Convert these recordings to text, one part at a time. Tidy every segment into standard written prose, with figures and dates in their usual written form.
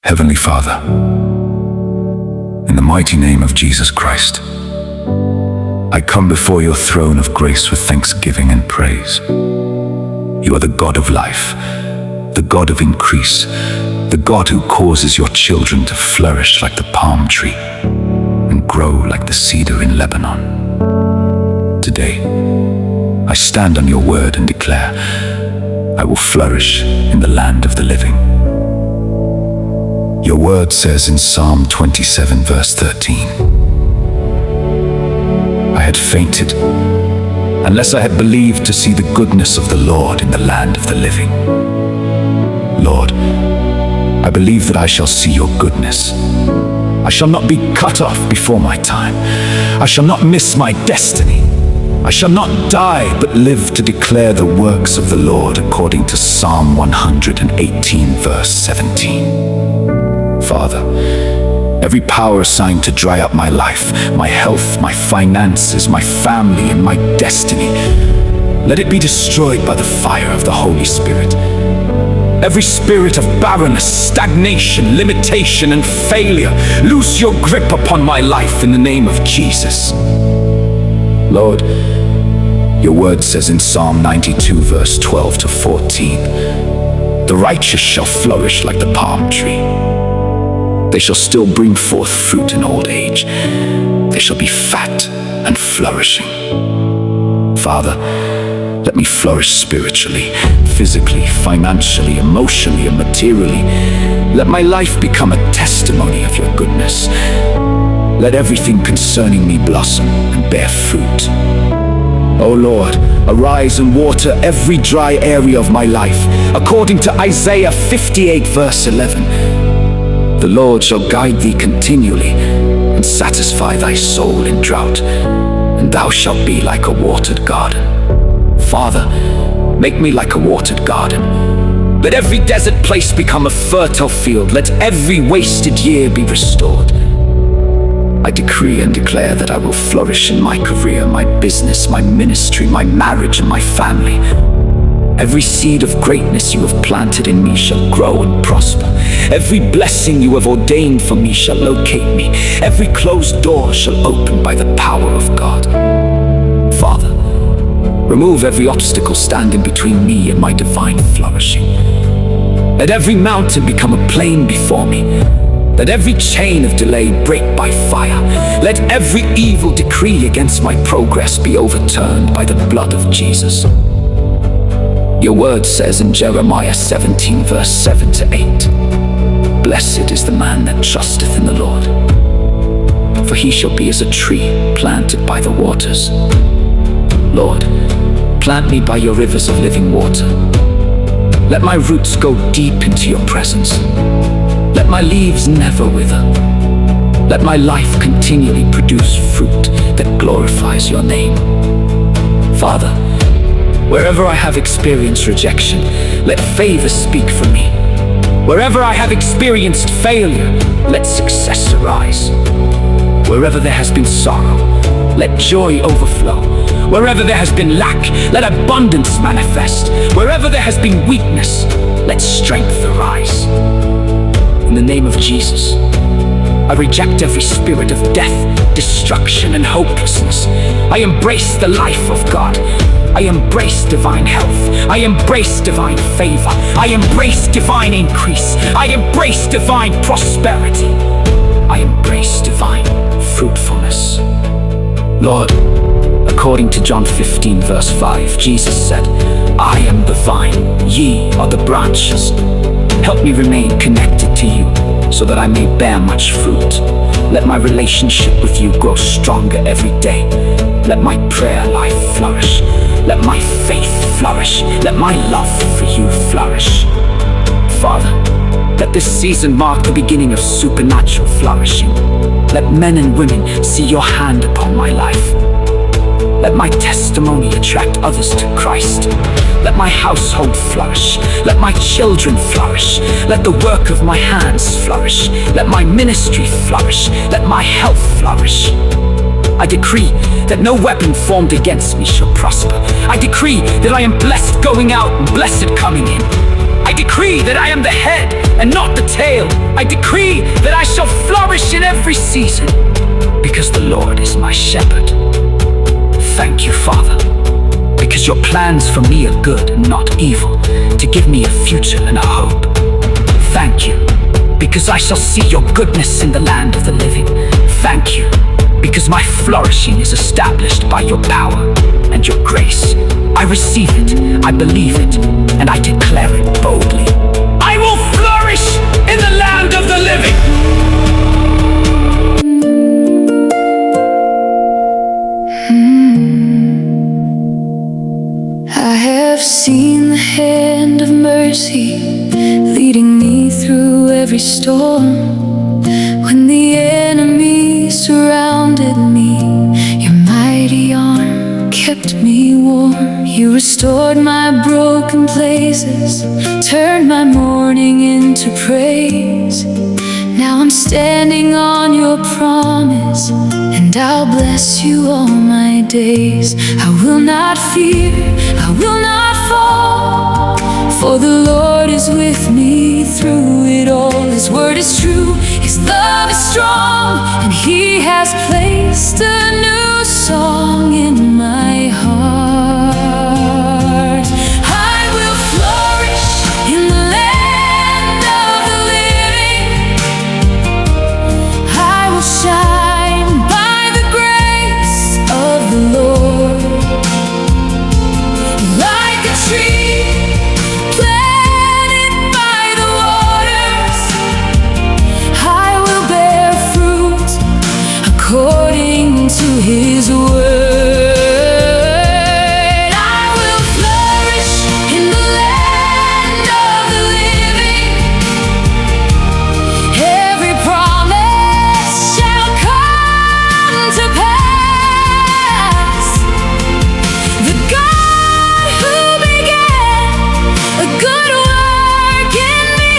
Heavenly Father, in the mighty name of Jesus Christ, I come before your throne of grace with thanksgiving and praise. You are the God of life, the God of increase, the God who causes your children to flourish like the palm tree and grow like the cedar in Lebanon. Today, I stand on your word and declare, I will flourish in the land of the living. Your word says in Psalm 27 verse 13, I had fainted unless I had believed to see the goodness of the Lord in the land of the living. Lord, I believe that I shall see your goodness. I shall not be cut off before my time. I shall not miss my destiny. I shall not die, but live to declare the works of the Lord, according to Psalm 118 verse 17. Father, every power assigned to dry up my life, my health, my finances, my family, and my destiny, let it be destroyed by the fire of the Holy Spirit. Every spirit of barrenness, stagnation, limitation, and failure, loose your grip upon my life in the name of Jesus. Lord, your word says in Psalm 92 verse 12 to 14, the righteous shall flourish like the palm tree. They shall still bring forth fruit in old age. They shall be fat and flourishing. Father, let me flourish spiritually, physically, financially, emotionally, and materially. Let my life become a testimony of your goodness. Let everything concerning me blossom and bear fruit. O Lord, arise and water every dry area of my life, according to Isaiah 58 verse 11. The Lord shall guide thee continually, and satisfy thy soul in drought, and thou shalt be like a watered garden. Father, make me like a watered garden. Let every desert place become a fertile field. Let every wasted year be restored. I decree and declare that I will flourish in my career, my business, my ministry, my marriage, and my family. Every seed of greatness you have planted in me shall grow and prosper. Every blessing you have ordained for me shall locate me. Every closed door shall open by the power of God. Father, remove every obstacle standing between me and my divine flourishing. Let every mountain become a plain before me. Let every chain of delay break by fire. Let every evil decree against my progress be overturned by the blood of Jesus. Your word says in Jeremiah 17 verse 7 to 8, Blessed is the man that trusteth in the Lord, for he shall be as a tree planted by the waters. Lord, plant me by your rivers of living water. Let my roots go deep into your presence. Let my leaves never wither. Let my life continually produce fruit that glorifies your name. Father, wherever I have experienced rejection, let favor speak for me. Wherever I have experienced failure, let success arise. Wherever there has been sorrow, let joy overflow. Wherever there has been lack, let abundance manifest. Wherever there has been weakness, let strength arise. In the name of Jesus, I reject every spirit of death, destruction, and hopelessness. I embrace the life of God. I embrace divine health. I embrace divine favor. I embrace divine increase. I embrace divine prosperity. I embrace divine fruitfulness. Lord, according to John 15 verse 5, Jesus said, I am the vine, ye are the branches. Help me remain connected to you, so that I may bear much fruit. Let my relationship with you grow stronger every day. Let my prayer life flourish. Let my faith flourish. Let my love for you flourish. Father, let this season mark the beginning of supernatural flourishing. Let men and women see your hand upon my life. Let my testimony attract others to Christ. Let my household flourish. Let my children flourish. Let the work of my hands flourish. Let my ministry flourish. Let my health flourish. I decree that no weapon formed against me shall prosper. I decree that I am blessed going out and blessed coming in. I I decree that I am the head and not the tail. I decree that I shall flourish in every season, because the Lord is my shepherd. Thank you, Father, because your plans for me are good and not evil, to give me a future and a hope. Thank you, because I shall see your goodness in the land of the living. Thank you, because my flourishing is established by your power and your grace. I receive it, I believe it, and I declare it boldly. I will flourish in the land of the living. I have seen the hand of mercy leading me through every storm. When the enemy surrounded me, your mighty arm kept me warm. You restored my broken places, turned my mourning into praise. Now I'm standing on your promise, and I'll bless you all my days. I will not fear, I will not fall, for the Lord is with me through it all. His word is true, His love is strong, and He has placed a new song in my heart. I will flourish in the land of the living. I will shine by the grace of the Lord. Like a tree planted by the waters, I will bear fruit according to His word. I will flourish in the land of the living. Every promise shall come to pass. The God who began a good work in me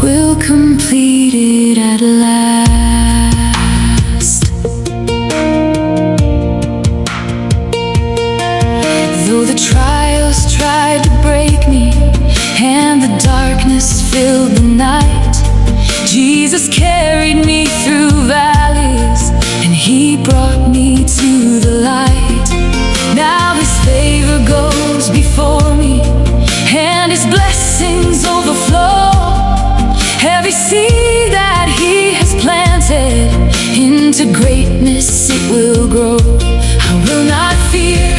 will complete it at last. Though the trials tried to break me and the darkness filled the night, Jesus carried me through valleys, and He brought me to the light. Now His favor goes before me, and His blessings overflow. Every seed that He has planted, into greatness it will grow. I will not fear,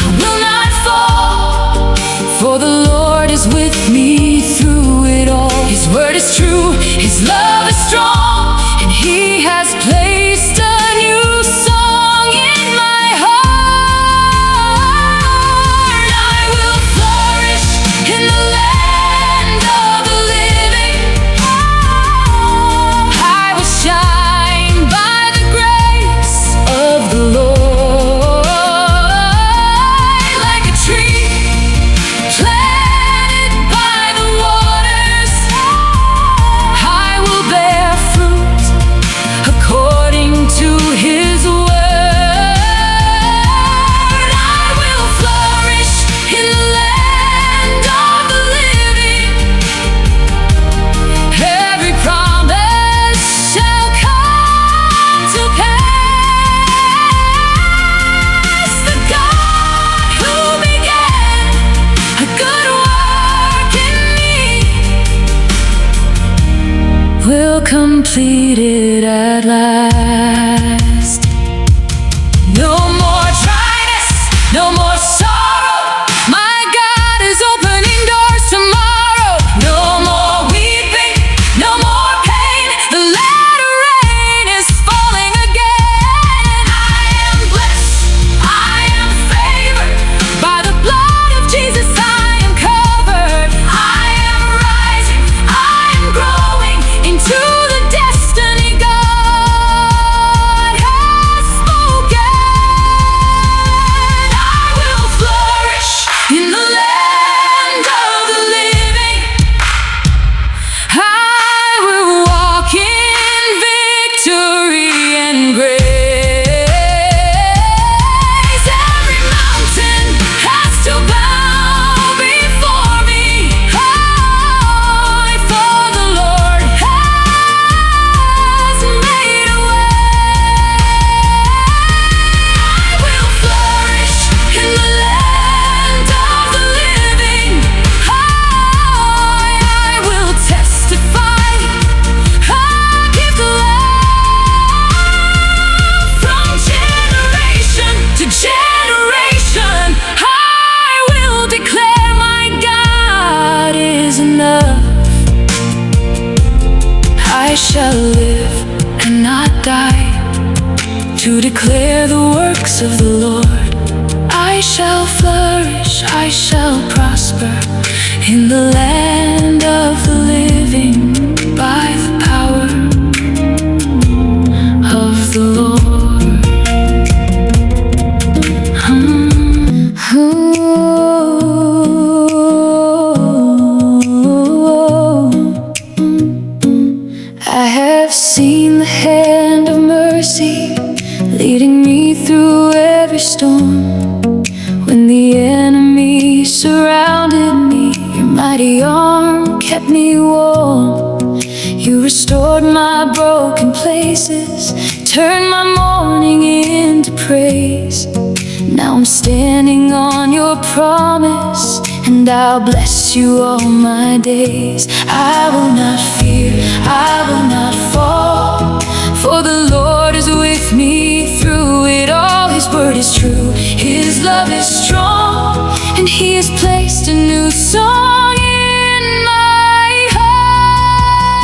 I will not fall, for the Lord is with me through it all. His word is true, His love is strong, and He has placed a new song in my heart. I will flourish in the land of the living. I will shine by the grace of the Lord. Like a tree planted by the waters, I will bear fruit according to His word. I will flourish in the land of the living. Every promise shall come to pass. The God who began a good work in me will complete it at last. No more dryness, no more sorrow. My God is opening doors tomorrow. No more weeping, no more pain. The latter rain is falling again. I am blessed, I am favored. By the blood of Jesus I am covered. I am rising, I am growing into the destiny God I shall live and not die, to declare the works of the Lord. I shall flourish, I shall prosper in the land of the living, by the power of the Lord. I have seen the hand of mercy leading me through every storm. When the enemy surrounded me, your mighty arm kept me warm. You restored my broken places, turned my mourning into praise. Now I'm standing on your promise, and I'll bless you all my days. I will not fear, I will not fall, for the Lord is with me through it all. His word is true, His love is strong, and He has placed a new song in my heart.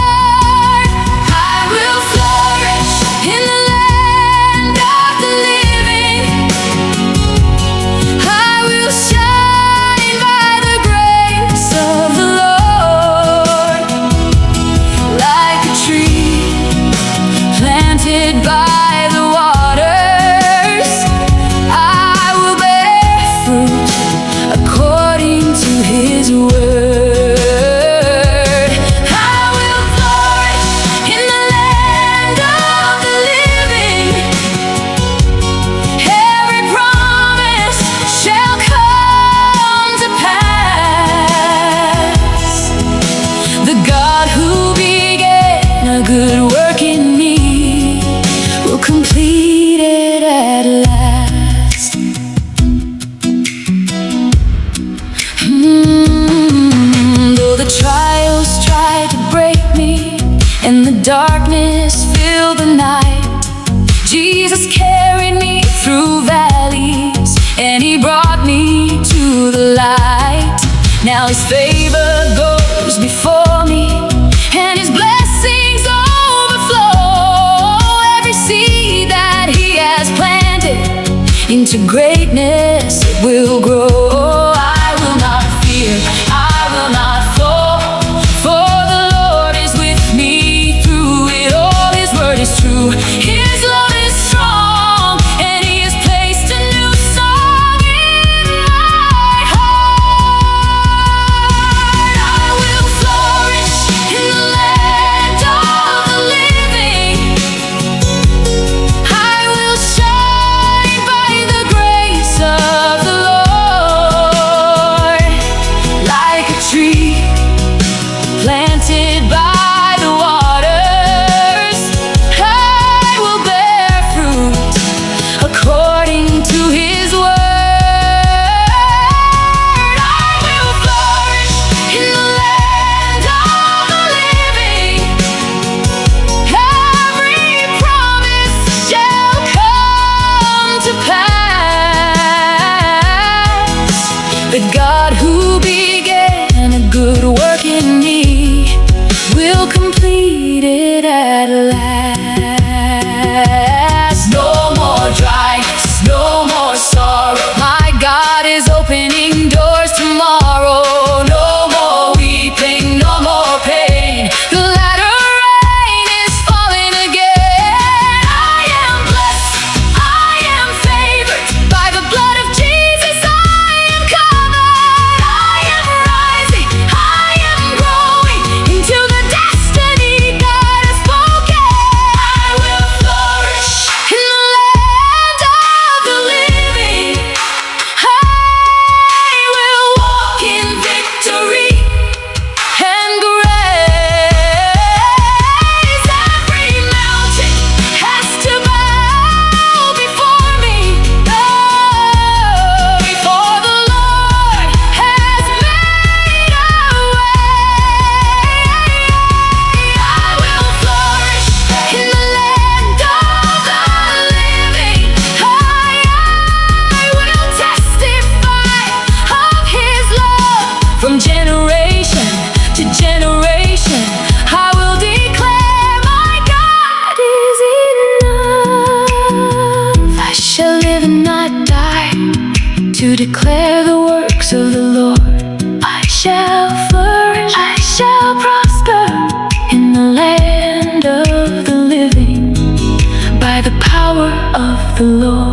I will flourish in the land of the living. I will shine by the grace of the Lord, like a tree planted by the waters. I will bear fruit according to His word. I will flourish in the land of the living. Every promise shall come to pass. The God who began a good work in me will complete it at last. Though the trials try to break me and the darkness filled the night, Jesus carried me through valleys, and He brought me to the light. Now His favor goes before me, and His blessings overflow. Every seed that He has planted, into greatness it will grow. I will not fear, I will not fall, for the Lord is with me through it all. His word is true, His love is strong, and He has placed a new song in my heart. I will flourish in the land of the living. I will shine by the grace of the Lord, like a tree planted by the waters. I will bear fruit according to His word. I will flourish in the land of the living. Every promise shall come to pass. The God who began a good work in me will complete it at last. No more dryness, no more sorrow. My God is opening doors tomorrow. No more weeping, no more pain. The latter rain is falling again. I am blessed, I am favored. By the blood of Jesus I am covered. I am rising, I am growing into the destiny the Lord.